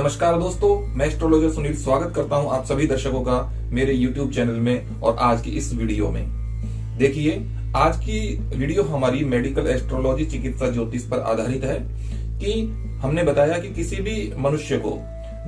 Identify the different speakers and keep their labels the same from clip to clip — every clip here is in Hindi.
Speaker 1: नमस्कार दोस्तों, मैं एस्ट्रोलॉजर सुनील स्वागत करता हूं आप सभी दर्शकों का मेरे YouTube चैनल में। और आज की इस वीडियो में देखिए, आज की वीडियो हमारी मेडिकल एस्ट्रोलॉजी चिकित्सा ज्योतिष पर आधारित है कि हमने बताया कि किसी भी मनुष्य को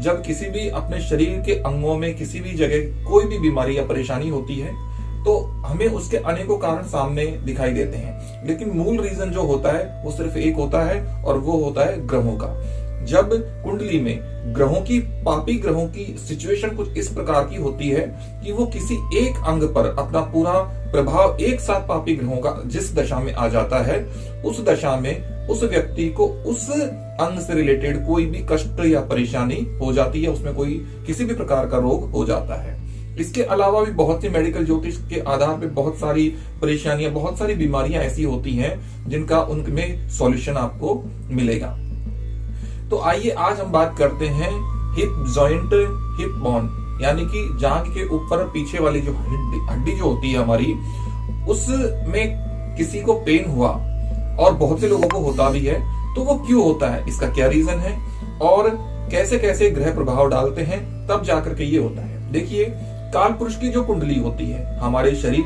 Speaker 1: जब किसी भी अपने शरीर के अंगों में किसी भी जगह कोई भी बीमारी या परेशानी होती है तो हमें उसके अनेकों कारण सामने दिखाई देते हैं, लेकिन मूल रीजन जो होता है वो सिर्फ एक होता है और वो होता है ग्रहों का। जब कुंडली में पापी ग्रहों की सिचुएशन कुछ इस प्रकार की होती है कि वो किसी एक अंग पर अपना पूरा प्रभाव एक साथ पापी ग्रहों का जिस दशा में आ जाता है, उस दशा में उस व्यक्ति को उस अंग से रिलेटेड कोई भी कष्ट या परेशानी हो जाती है, उसमें कोई किसी भी प्रकार का रोग हो जाता है। इसके अलावा भी बहुत सी मेडिकल ज्योतिष के आधार पे बहुत सारी परेशानियां, बहुत सारी बीमारियां ऐसी होती हैं जिनका उनमें सॉल्यूशन आपको मिलेगा। तो आइए आज हम बात करते हैं हिप जॉइंट, हिप बोन, यानी कि जांघ के ऊपर पीछे वाली जो हड्डी जो होती है हमारी, उसमें किसी को पेन हुआ और बहुत से लोगों को होता भी है, तो वो क्यों होता है, इसका क्या रीजन है और कैसे कैसे ग्रह प्रभाव डालते हैं, तब जाकर के ये होता है। देखिए, काल पुरुष की जो कुंडली होती है, हमारे शरीर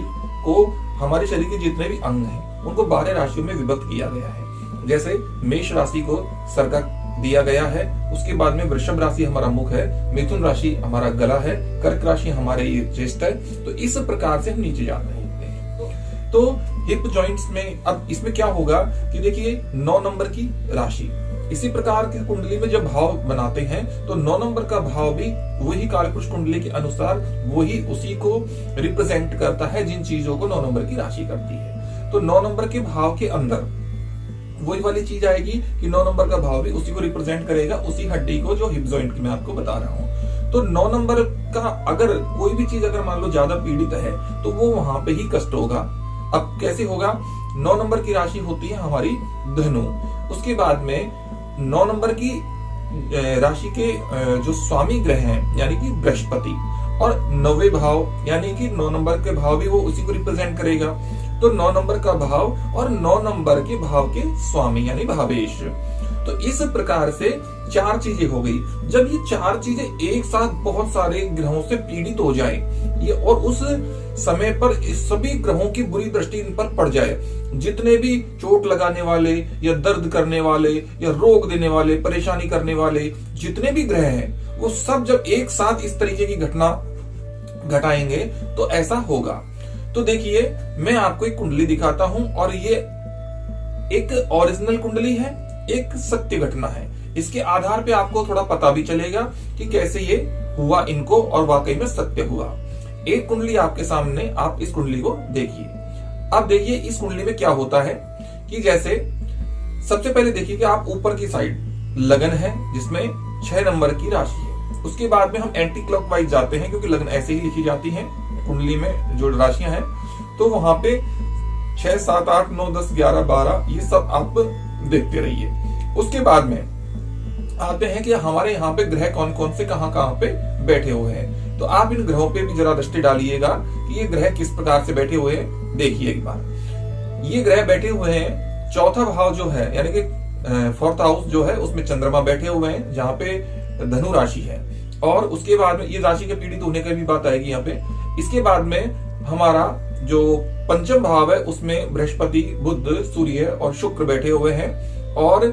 Speaker 1: के जितने भी अंग हैं उनको 12 राशियों में विभक्त किया गया है। जैसे मेष राशि को सर का दिया गया है, उसके बाद में वृषभ राशि हमारा मुख है, मिथुन राशि हमारा गला है, कर्क राशि हमारे ये चेस्ट है। तो इस प्रकार से हम नीचे जा रहे हैं। तो हिप जॉइंट्स में अब इसमें क्या होगा कि देखिए 9 नंबर की राशि, इसी प्रकार की कुंडली में जब भाव बनाते हैं तो 9 नंबर का भाव भी वही कालपुरुष कुंडली के अनुसार वही उसी को रिप्रेजेंट करता है जिन चीजों को 9 नंबर की राशि करती है। तो 9 नंबर के भाव के अंदर वही वाली चीज आएगी कि 9 नंबर का भाव भी उसी को रिप्रेजेंट करेगा, उसी हड्डी को जो हिप जॉइंट की मैं आपको बता रहा हूँ। तो 9 नंबर का अगर कोई भी चीज अगर मान लो ज्यादा पीड़ित है तो वो वहां पे ही कष्ट होगा। अब कैसे होगा? 9 नंबर की राशि होती है हमारी धनु, उसके बाद में 9 नंबर की राशि के जो स्वामी ग्रह हैं यानी कि बृहस्पति, और 9वें भाव यानी कि 9 नंबर के भाव भी वो उसी को रिप्रेजेंट करेगा। तो 9 नंबर का भाव और 9 नंबर के भाव के स्वामी यानी भावेश। तो इस प्रकार से 4 चीजें हो गई। जब ये 4 चीजें एक साथ बहुत सारे ग्रहों से पीड़ित हो जाए ये और उस समय पर इस सभी ग्रहों की बुरी दृष्टि इन पर पड़ जाए, जितने भी चोट लगाने वाले या दर्द करने वाले या रोग देने वाले, परेशानी करने वाले जितने भी ग्रह हैं, वो सब जब एक साथ इस तरीके की घटना घटाएंगे तो ऐसा होगा। तो देखिए, मैं आपको एक कुंडली दिखाता हूं और ये एक ओरिजिनल कुंडली है, एक सत्य घटना है। इसके आधार पे आपको थोड़ा पता भी चलेगा कि कैसे ये हुआ इनको और वाकई में सत्य हुआ। एक कुंडली आपके सामने, आप इस कुंडली को देखिए। अब देखिए इस कुंडली में क्या होता है कि जैसे सबसे पहले देखिए कि आप ऊपर की साइड लगन है जिसमें 6 नंबर की राशि है। उसके बाद में हम एंटी क्लॉकवाइज जाते हैं क्योंकि लगन ऐसे ही लिखी जाती है कुंडली में जो राशियां हैं। तो वहां पे 6, 7, 8, 9, 10, 11, 12 ये सब आप देखते रहिए। उसके बाद में आते हैं कि हमारे यहाँ पे ग्रह कौन कौन से कहाँ कहाँ पे बैठे हुए हैं। तो आप इन ग्रहों पे भी जरा दृष्टि डालिएगा कि ये ग्रह किस प्रकार से बैठे हुए हैं। देखिए एक बार, ये ग्रह बैठे हुए हैं, चौथा भाव जो है यानी कि 4th हाउस जो है उसमें चंद्रमा बैठे हुए हैं जहाँ पे धनु राशि है। और उसके बाद में ये राशि के पीड़ित होने की भी बात आएगी यहाँ पे। इसके बाद में हमारा जो 5th भाव है उसमें बृहस्पति, बुध, सूर्य और शुक्र बैठे हुए हैं। और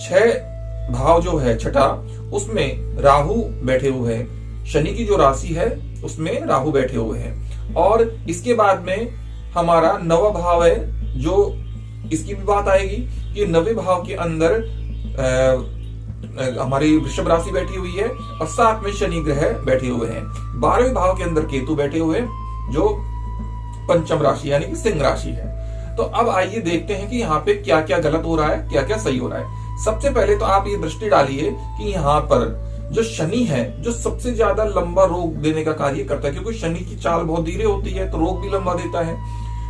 Speaker 1: 6 भाव जो है 6ठा, उसमें राहु बैठे हुए हैं। शनि की जो राशि है उसमें राहु बैठे हुए हैं। और इसके बाद में हमारा 9वां भाव है, जो इसकी भी बात आएगी कि 9वें भाव के अंदर हमारी वृषभ राशि बैठी हुई है और साथ में शनि ग्रह बैठे हुए हैं। 12वें भाव के अंदर केतु बैठे हुए हैं जो 5th राशि यानी कि सिंह राशि है। तो अब आइए देखते हैं कि यहाँ पे क्या क्या गलत हो रहा है, क्या क्या सही हो रहा है। सबसे पहले तो आप ये दृष्टि डालिए कि यहाँ पर जो शनि है, जो सबसे ज्यादा लंबा रोग देने का कार्य करता है, क्योंकि शनि की चाल बहुत धीरे होती है तो रोग भी लंबा देता है।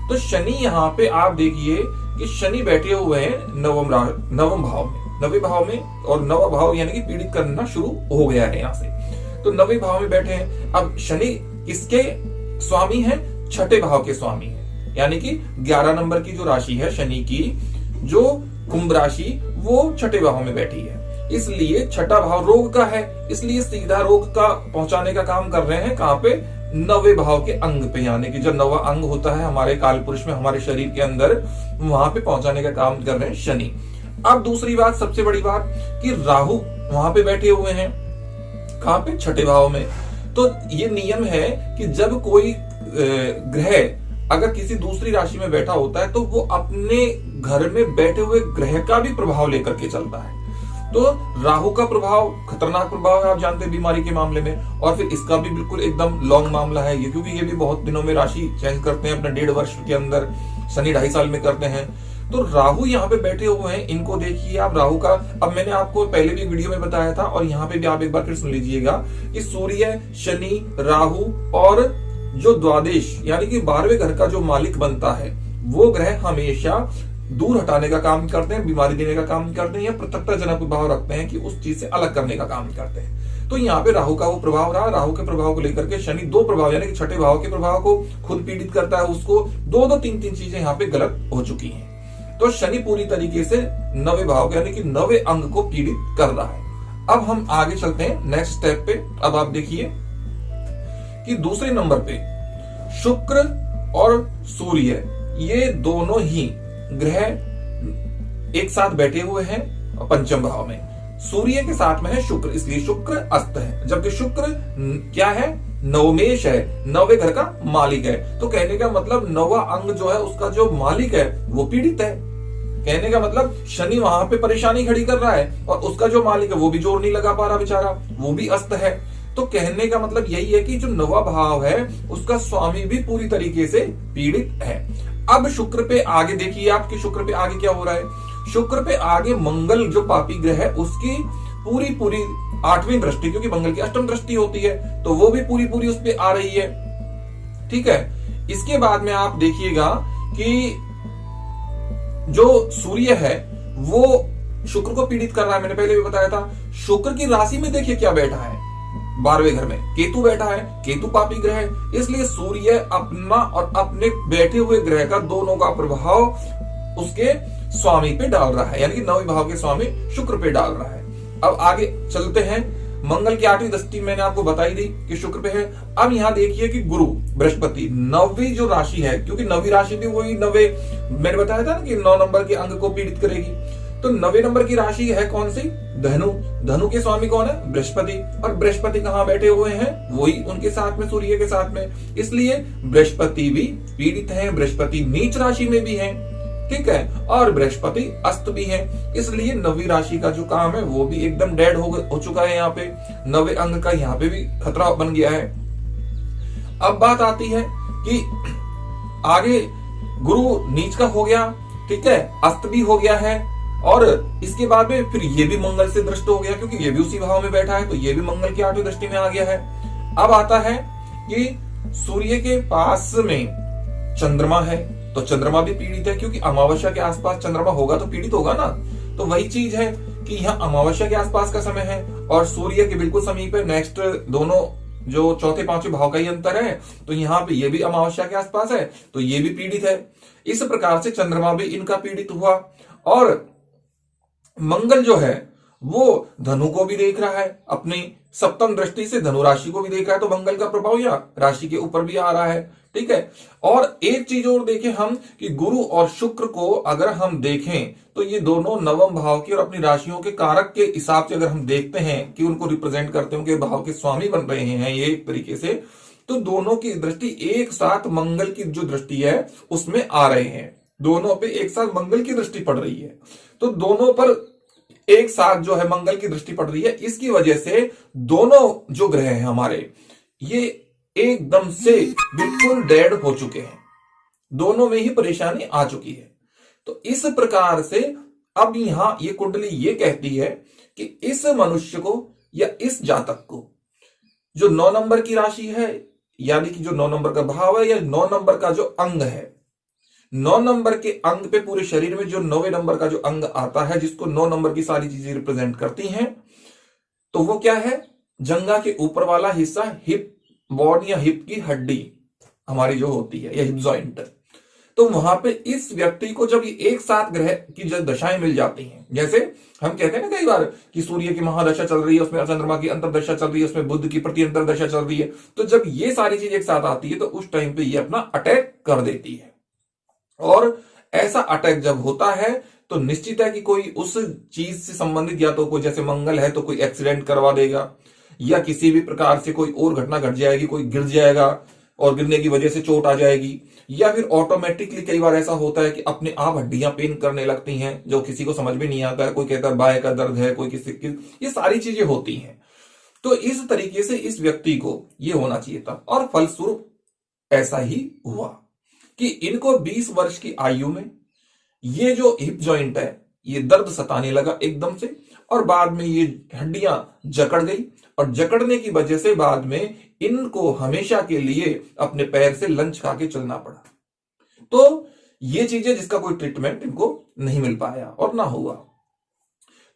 Speaker 1: तो शनि यहाँ पे आप देखिए कि शनि बैठे हुए हैं 9वें भाव में, 9वें भाव में, और 9वां भाव यानी कि पीड़ित करना शुरू हो गया है यहाँ से। तो 9वें भाव में बैठे हैं। अब शनि किसके स्वामी है? 6ठे भाव के स्वामी है, यानी कि 11 नंबर की जो राशि है शनि की, जो कुंभ राशि, वो 6ठे भाव में बैठी है। इसलिए छठा भाव रोग का है, इसलिए सीधा रोग का पहुंचाने का काम कर रहे हैं। कहां पे? नवे भाव के अंग पे, यानी कि जो नवा अंग होता है हमारे काल पुरुष में, हमारे शरीर के अंदर, वहां पे पहुंचाने का काम कर रहे हैं शनि। अब दूसरी बात, सबसे बड़ी बात, कि राहु वहां पे बैठे हुए हैं। कहां पे? छठे भाव में। तो ये नियम है कि जब कोई ग्रह अगर किसी दूसरी राशि में बैठा होता है तो वो अपने घर में बैठे हुए ग्रह का भी प्रभाव लेकर के चलता है। तो राहु का प्रभाव खतरनाक प्रभाव है, आप जानते हैं, बीमारी के मामले में। और फिर इसका भी बिल्कुल एकदम लॉन्ग मामला है ये, क्योंकि ये भी बहुत दिनों में राशि चेंज करते हैं अपने 1.5 वर्ष के अंदर, शनि 2.5 साल में करते हैं। तो राहु यहाँ पे बैठे हुए हैं, इनको देखिए आप राहु का। अब मैंने आपको पहले भी वीडियो में बताया था और यहाँ पे भी आप एक बार फिर सुन लीजिएगा कि सूर्य, शनि, राहु और जो द्वादश यानी कि 12वें घर का जो मालिक बनता है वो ग्रह हमेशा दूर हटाने का काम करते हैं, बीमारी देने का काम करते हैं, या पृथकता जनक प्रभाव रखते हैं कि उस चीज से अलग करने का काम करते हैं। तो यहाँ पे राहु का वो प्रभाव रहा। राहु के प्रभाव को लेकर के शनि 2 प्रभाव यानी कि छठे भाव के प्रभाव को खुद पीड़ित करता है, उसको 2-2, 3-3 चीजें यहाँ पे गलत हो चुकी हैं। तो शनि पूरी तरीके से नवे भाव यानी कि नवे अंग को पीड़ित कर रहा है। अब हम आगे चलते हैं नेक्स्ट स्टेप पे। अब आप देखिए कि दूसरे नंबर पे शुक्र और सूर्य, ये दोनों ही ग्रह एक साथ बैठे हुए हैं पंचम भाव में। सूर्य के साथ में है शुक्र, इसलिए शुक्र अस्त है, जबकि शुक्र क्या है? नवमेश है, नवे घर का मालिक है। तो कहने का मतलब नवा अंग जो है उसका जो मालिक है वो पीड़ित है। कहने का मतलब शनि वहां पे परेशानी खड़ी कर रहा है और उसका जो मालिक है वो भी जोर नहीं लगा पा रहा बेचारा, वो भी अस्त है। तो कहने का मतलब यही है कि जो नवा भाव है उसका स्वामी भी पूरी तरीके से पीड़ित है। अब शुक्र पे आगे देखिए आपके, शुक्र पे आगे क्या हो रहा है? शुक्र पे आगे मंगल जो पापी ग्रह है उसकी पूरी 8वीं दृष्टि, क्योंकि मंगल की अष्टम दृष्टि होती है, तो वो भी पूरी उस पे आ रही है। ठीक है। इसके बाद में आप देखिएगा कि जो सूर्य है वो शुक्र को पीड़ित कर रहा है। मैंने पहले भी बताया था। शुक्र की राशि में देखिए क्या बैठा है, 12वें घर में केतु बैठा है, केतु पापी ग्रह है। इसलिए सूर्य अपना और अपने बैठे हुए ग्रह का दोनों का प्रभाव उसके स्वामी पे डाल रहा है, यानी कि नवे भाव के स्वामी शुक्र पे डाल रहा है। अब आगे चलते हैं। मंगल की 8वीं दृष्टि मैंने आपको बताई दी कि शुक्र पे है। अब यहां देखिए कि गुरु बृहस्पति, नवी जो राशि है, क्योंकि नवी राशि भी वही नवे, मैंने बताया था ना कि 9 नंबर के अंग को पीड़ित करेगी। तो 9वें नंबर की राशि है कौन सी? धनु। धनु के स्वामी कौन है? बृहस्पति। और बृहस्पति कहां बैठे हुए हैं? वही उनके साथ में, सूर्य के साथ में। इसलिए बृहस्पति भी पीड़ित हैं। बृहस्पति नीच राशि में भी हैं, ठीक है, और बृहस्पति अस्त भी है। इसलिए नवी राशि का जो काम है वो भी एकदम डेड हो चुका है। यहाँ पे नवे अंग का यहाँ पे भी खतरा बन गया है। अब बात आती है कि आगे गुरु नीच का हो गया, ठीक है, अस्त भी हो गया है, और इसके बाद में फिर ये भी मंगल से दृष्ट हो गया, क्योंकि ये भी उसी भाव में बैठा है, तो ये भी मंगल की 8वीं दृष्टि में आ गया है। अब आता है कि सूर्य के पास में चंद्रमा है, तो चंद्रमा भी पीड़ित है, क्योंकि अमावस्या के आसपास चंद्रमा होगा तो पीड़ित होगा ना। तो वही चीज है कि यहाँ अमावस्या के आसपास का समय है और सूर्य के बिल्कुल समीप है। नेक्स्ट दोनों जो चौथे 5वें भाव का ही अंतर है, तो यहाँ पे ये भी अमावस्या के आसपास है, तो ये भी पीड़ित है। इस प्रकार से चंद्रमा भी इनका पीड़ित हुआ। और मंगल जो है वो धनु को भी देख रहा है, अपनी 7वीं दृष्टि से धनु राशि को भी देख रहा है, तो मंगल का प्रभाव या राशि के ऊपर भी आ रहा है, ठीक है। और एक चीज और देखें हम कि गुरु और शुक्र को अगर हम देखें तो ये दोनों नवम भाव की और अपनी राशियों के कारक के हिसाब से अगर हम देखते हैं कि उनको रिप्रेजेंट करते हैं, उनके भाव के स्वामी बन रहे हैं ये एक तरीके से, तो दोनों की दृष्टि एक साथ मंगल की जो दृष्टि है उसमें आ रहे हैं। दोनों पे एक साथ मंगल की दृष्टि पड़ रही है, तो दोनों पर एक साथ जो है मंगल की दृष्टि पड़ रही है। इसकी वजह से दोनों जो ग्रह हैं हमारे ये एकदम से बिल्कुल डेड हो चुके हैं, दोनों में ही परेशानी आ चुकी है। तो इस प्रकार से अब यहां ये कुंडली ये कहती है कि इस मनुष्य को या इस जातक को जो 9 नंबर की राशि है, यानी कि जो 9 नंबर का भाव है या 9 नंबर का जो अंग है, 9 नंबर के अंग पे पूरे शरीर में जो 9वें नंबर का जो अंग आता है, जिसको 9 नंबर की सारी चीजें रिप्रेजेंट करती हैं, तो वो क्या है? जंघा के ऊपर वाला हिस्सा, हिप बोन या हिप की हड्डी हमारी जो होती है, या हिप जॉइंट। तो वहां पे इस व्यक्ति को जब ये एक साथ ग्रह की जब दशाएं मिल जाती हैं, जैसे हम कहते हैं ना कई बार कि सूर्य की महादशा चल रही है, उसमें चंद्रमा की अंतरदशा चल रही है, उसमें बुध की प्रति अंतरदशा चल रही है, तो जब ये सारी चीज एक साथ आती है तो उस टाइम पे ये अपना अटैक कर देती है। और ऐसा अटैक जब होता है तो निश्चित है कि कोई उस चीज से संबंधित, या तो कोई जैसे मंगल है तो कोई एक्सीडेंट करवा देगा, या किसी भी प्रकार से कोई और घटना घट जाएगी, कोई गिर जाएगा और गिरने की वजह से चोट आ जाएगी, या फिर ऑटोमेटिकली कई बार ऐसा होता है कि अपने आप हड्डियां पेन करने लगती हैं, जो किसी को समझ में नहीं आता है। कोई कहता है बाय का दर्द है, कोई किसी की, ये सारी चीजें होती हैं। तो इस तरीके से इस व्यक्ति को ये होना चाहिए था, और फलस्वरूप ऐसा ही हुआ कि इनको 20 वर्ष की आयु में ये जो हिप जॉइंट है ये दर्द सताने लगा एकदम से, और बाद में ये हड्डियां जकड़ गई, और जकड़ने की वजह से बाद में इनको हमेशा के लिए अपने पैर से लंच खा के चलना पड़ा। तो ये चीजें जिसका कोई ट्रीटमेंट इनको नहीं मिल पाया और ना हुआ।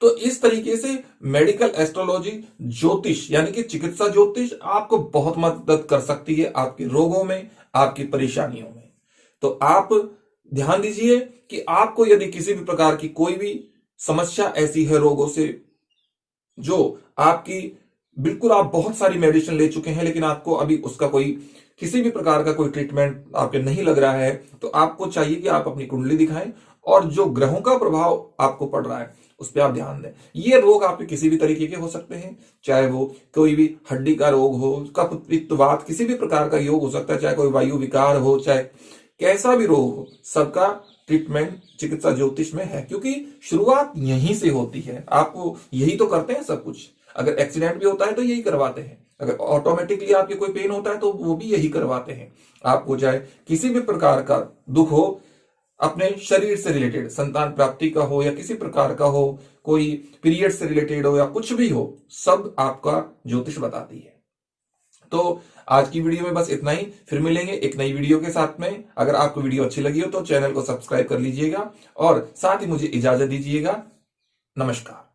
Speaker 1: तो इस तरीके से मेडिकल एस्ट्रोलॉजी, ज्योतिष यानी कि चिकित्सा ज्योतिष आपको बहुत मदद कर सकती है आपके रोगों में, आपकी परेशानियों में। तो आप ध्यान दीजिए कि आपको यदि किसी भी प्रकार की कोई भी समस्या ऐसी है रोगों से, जो आपकी बिल्कुल आप बहुत सारी मेडिसिन ले चुके हैं लेकिन आपको अभी उसका कोई किसी भी प्रकार का कोई ट्रीटमेंट आपके नहीं लग रहा है, तो आपको चाहिए कि आप अपनी कुंडली दिखाएं और जो ग्रहों का प्रभाव आपको पड़ रहा है उस पर आप ध्यान दें। ये रोग आपके किसी भी तरीके के हो सकते हैं, चाहे वो कोई भी हड्डी का रोग हो, कफ पित्त वात, किसी भी प्रकार का योग हो सकता है, चाहे कोई वायु विकार हो, चाहे कैसा भी रोग हो, सबका ट्रीटमेंट चिकित्सा ज्योतिष में है, क्योंकि शुरुआत यहीं से होती है। आपको यही तो करते हैं सब कुछ। अगर एक्सीडेंट भी होता है तो यही करवाते हैं, अगर ऑटोमेटिकली आपके कोई पेन होता है तो वो भी यही करवाते हैं। आपको चाहे किसी भी प्रकार का दुख हो, अपने शरीर से रिलेटेड, संतान प्राप्ति का हो या किसी प्रकार का हो, कोई पीरियड से रिलेटेड हो या कुछ भी हो, सब आपका ज्योतिष बताती है। तो आज की वीडियो में बस इतना ही, फिर मिलेंगे एक नई वीडियो के साथ में। अगर आपको वीडियो अच्छी लगी हो तो चैनल को सब्सक्राइब कर लीजिएगा और साथ ही मुझे इजाजत दीजिएगा। नमस्कार।